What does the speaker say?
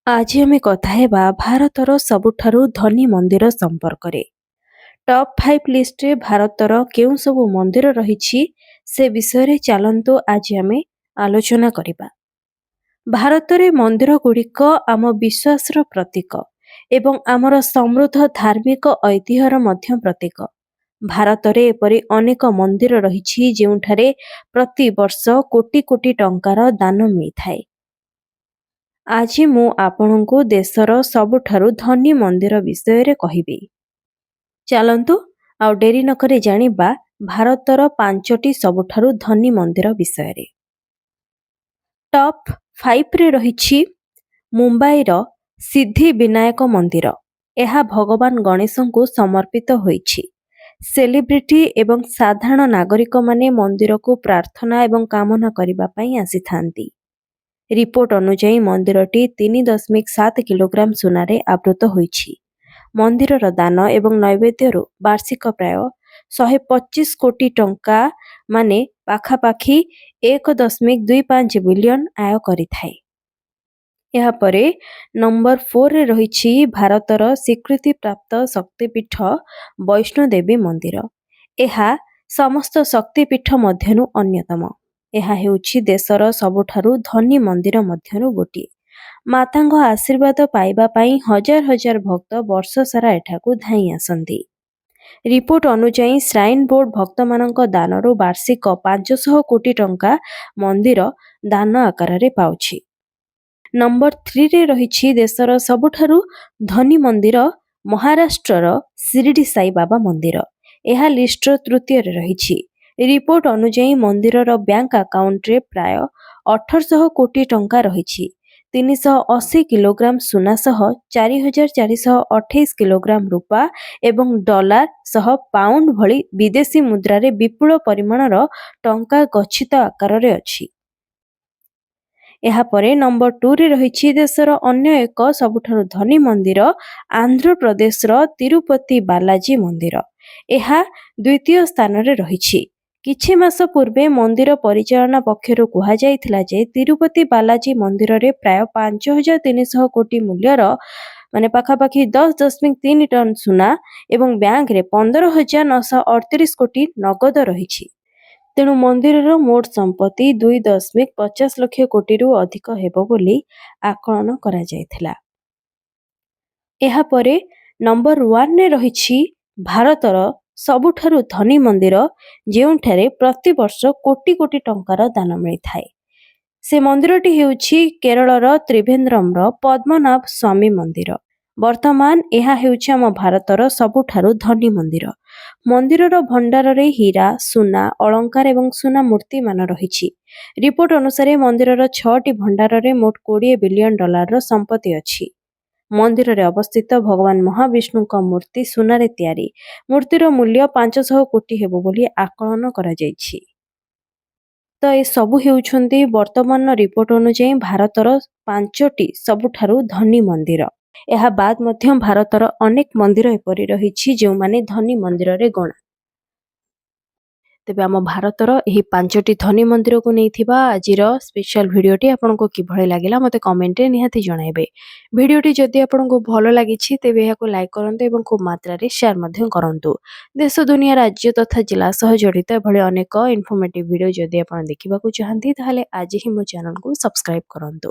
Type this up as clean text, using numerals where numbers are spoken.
ଆଜି ଆମେ କଥା ହେବା ଭାରତର ସବୁଠାରୁ ଧନୀ ମନ୍ଦିର ସମ୍ପର୍କରେ। ଟପ୍ 5 ଲିଷ୍ଟରେ ଭାରତର କେଉଁ ସବୁ ମନ୍ଦିର ରହିଛି ସେ ବିଷୟରେ ଚାଲନ୍ତୁ ଆଜି ଆମେ ଆଲୋଚନା କରିବା। ଭାରତରେ ମନ୍ଦିରଗୁଡ଼ିକ ଆମ ବିଶ୍ୱାସର ପ୍ରତୀକ ଏବଂ ଆମର ସମୃଦ୍ଧ ଧାର୍ମିକ ଐତିହ୍ୟର ମଧ୍ୟ ପ୍ରତୀକ। ଭାରତରେ ଏପରି ଅନେକ ମନ୍ଦିର ରହିଛି ଯେଉଁଠାରେ ପ୍ରତିବର୍ଷ କୋଟି କୋଟି ଟଙ୍କାର ଦାନ ମିଳିଥାଏ। ଆଜି ମୁଁ ଆପଣଙ୍କୁ ଦେଶର ସବୁଠାରୁ ଧନୀ ମନ୍ଦିର ବିଷୟରେ କହିବି। ଚାଲନ୍ତୁ ଆଉ ଡେରି ନକରି ଜାଣିବା ଭାରତର 5ଟି ସବୁଠାରୁ ଧନୀ ମନ୍ଦିର ବିଷୟରେ। ଟପ୍ 5ରେ ରହିଛି ମୁମ୍ବାଇର ସିଦ୍ଧି ବିନାୟକ ମନ୍ଦିର। ଏହା ଭଗବାନ ଗଣେଶଙ୍କୁ ସମର୍ପିତ ହୋଇଛି। ସେଲିବ୍ରିଟି ଏବଂ ସାଧାରଣ ନାଗରିକମାନେ ମନ୍ଦିରକୁ ପ୍ରାର୍ଥନା ଏବଂ କାମନା କରିବା ପାଇଁ ଆସିଥାନ୍ତି। ରିପୋର୍ଟ ଅନୁଯାୟୀ ମନ୍ଦିରଟି 3.7 କିଲୋଗ୍ରାମ ସୁନାରେ ଆବୃତ ହୋଇଛି। ମନ୍ଦିରର ଦାନ ଏବଂ ନୈବେଦ୍ୟରୁ ବାର୍ଷିକ ପ୍ରାୟ 125 କୋଟି ଟଙ୍କା ମାନେ ପାଖାପାଖି 1.25 ବିଲିୟନ ଆୟ କରିଥାଏ। ଏହାପରେ ନମ୍ବର 4ରେ ରହିଛି ଭାରତର ସ୍ୱୀକୃତିପ୍ରାପ୍ତ ଶକ୍ତିପୀଠ ବୈଷ୍ଣୋଦେବୀ ମନ୍ଦିର। ଏହା ସମସ୍ତ ଶକ୍ତିପୀଠ ମଧ୍ୟରୁ ଅନ୍ୟତମ। ଏହା ହେଉଛି ଦେଶର ସବୁଠାରୁ ଧନୀ ମନ୍ଦିର ମଧ୍ୟରୁ ଗୋଟିଏ। ମାତାଙ୍କ ଆଶୀର୍ବାଦ ପାଇବା ପାଇଁ ହଜାର ହଜାର ଭକ୍ତ ବର୍ଷ ସାରା ଏଠାକୁ ଧାଇଁ ଆସନ୍ତି। ରିପୋର୍ଟ ଅନୁଯାୟୀ ଶ୍ରାଇନ ବୋର୍ଡ ଭକ୍ତମାନଙ୍କ ଦାନରୁ ବାର୍ଷିକ 500 କୋଟି ଟଙ୍କା ମନ୍ଦିର ଦାନ ଆକାରରେ ପାଉଛି। ନମ୍ବର 3ରେ ରହିଛି ଦେଶର ସବୁଠାରୁ ଧନୀ ମନ୍ଦିର ମହାରାଷ୍ଟ୍ରର ଶିରିଡି ସାଇ ବାବା ମନ୍ଦିର। ଏହା ଲିଷ୍ଟର ତୃତୀୟରେ ରହିଛି। ରିପୋର୍ଟ ଅନୁଯାୟୀ ମନ୍ଦିରର ବ୍ୟାଙ୍କ ଆକାଉଣ୍ଟରେ ପ୍ରାୟ 1800 କୋଟି ଟଙ୍କା ରହିଛି। 380 କିଲୋଗ୍ରାମ ସୁନା ସହ 4428 କିଲୋଗ୍ରାମ ରୂପା ଏବଂ ଡଲାର ସହ ପାଉଣ୍ଡ ଭଳି ବିଦେଶୀ ମୁଦ୍ରାରେ ବିପୁଳ ପରିମାଣର ଟଙ୍କା ଗଚ୍ଛିତ ଆକାରରେ ଅଛି। ଏହାପରେ ନମ୍ବର 2ରେ ରହିଛି ଦେଶର ଅନ୍ୟ ଏକ ସବୁଠାରୁ ଧନୀ ମନ୍ଦିର ଆନ୍ଧ୍ରପ୍ରଦେଶର ତିରୁପତି ବାଲାଜୀ ମନ୍ଦିର। ଏହା ଦ୍ୱିତୀୟ ସ୍ଥାନରେ ରହିଛି। କିଛି ମାସ ପୂର୍ବେ ମନ୍ଦିର ପରିଚାଳନା ପକ୍ଷରୁ କୁହାଯାଇଥିଲା ଯେ ତିରୁପତି ବାଲାଜୀ ମନ୍ଦିରରେ ପ୍ରାୟ 5300 କୋଟି ମୂଲ୍ୟର ପାଖାପାଖି 10.3 ଟନ ସୁନା ଏବଂ ବ୍ୟାଙ୍କରେ 15,938 କୋଟି ନଗଦ ରହିଛି। ତେଣୁ ମନ୍ଦିରର ମୋଟ ସମ୍ପତ୍ତି 2.50 ଲକ୍ଷ କୋଟିରୁ ଅଧିକ ହେବ ବୋଲି ଆକଳନ କରାଯାଇଥିଲା। ଏହାପରେ ନମ୍ବର 1ରେ ରହିଛି ଭାରତର ସବୁଠାରୁ ଧନୀ ମନ୍ଦିର ଯେଉଁଠାରେ ପ୍ରତିବର୍ଷ କୋଟି କୋଟି ଟଙ୍କାର ଦାନ ମିଳିଥାଏ। ସେ ମନ୍ଦିରଟି ହେଉଛି କେରଳର ତ୍ରିଭେନ୍ଦ୍ରମର ପଦ୍ମନାଭ ସ୍ୱାମୀ ମନ୍ଦିର। ବର୍ତ୍ତମାନ ଏହା ହେଉଛି ଆମ ଭାରତର ସବୁଠାରୁ ଧନୀ ମନ୍ଦିର। ମନ୍ଦିରର ଭଣ୍ଡାରରେ ହୀରା, ସୁନା, ଅଳଙ୍କାର ଏବଂ ସୁନା ମୂର୍ତ୍ତିମାନ ରହିଛି। ରିପୋର୍ଟ ଅନୁସାରେ ମନ୍ଦିରର 6ଟି ଭଣ୍ଡାରରେ ମୋଟ 20 ବିଲିୟନ ଡଲାରର ସମ୍ପତ୍ତି ଅଛି। ମନ୍ଦିରରେ ଅବସ୍ଥିତ ଭଗବାନ ମହାବିଷ୍ଣୁଙ୍କ ମୂର୍ତ୍ତି ସୁନାରେ ତିଆରି। ମୂର୍ତ୍ତିର ମୂଲ୍ୟ 500 କୋଟି ହେବ ବୋଲି ଆକଳନ କରାଯାଇଛି। ତ ଏସବୁ ହେଉଛନ୍ତି ବର୍ତ୍ତମାନର ରିପୋର୍ଟ ଅନୁଯାୟୀ ଭାରତର 5ଟି ସବୁଠାରୁ ଧନୀ ମନ୍ଦିର। ଏହା ବାଦ ମଧ୍ୟ ଭାରତର ଅନେକ ମନ୍ଦିର ଏପରି ରହିଛି ଯେଉଁମାନେ ଧନୀ ମନ୍ଦିରରେ ଗଣା। ତେବେ ଆମ ଭାରତର ଏହି 5ଟି ଧନୀ ମନ୍ଦିରକୁ ନେଇଥିବା ଆଜିର ସ୍ପେଶାଲ ଭିଡ଼ିଓଟି ଆପଣଙ୍କୁ କିଭଳି ଲାଗିଲା ମୋତେ କମେଣ୍ଟରେ ନିହାତି ଜଣାଇବେ। ଭିଡ଼ିଓଟି ଯଦି ଆପଣଙ୍କୁ ଭଲ ଲାଗିଛି ତେବେ ଏହାକୁ ଲାଇକ୍ କରନ୍ତୁ ଏବଂ ଖୁବ୍ ମାତ୍ରାରେ ସେୟାର ମଧ୍ୟ କରନ୍ତୁ। ଦେଶ ଦୁନିଆ ରାଜ୍ୟ ତଥା ଜିଲ୍ଲା ସହ ଜଡ଼ିତ ଏଭଳି ଅନେକ ଇନଫର୍ମେଟିଭ୍ ଭିଡ଼ିଓ ଯଦି ଆପଣ ଦେଖିବାକୁ ଚାହାନ୍ତି ତାହେଲେ ଆଜି ହିଁ ମୋ ଚ୍ୟାନେଲକୁ ସବସ୍କ୍ରାଇବ୍ କରନ୍ତୁ।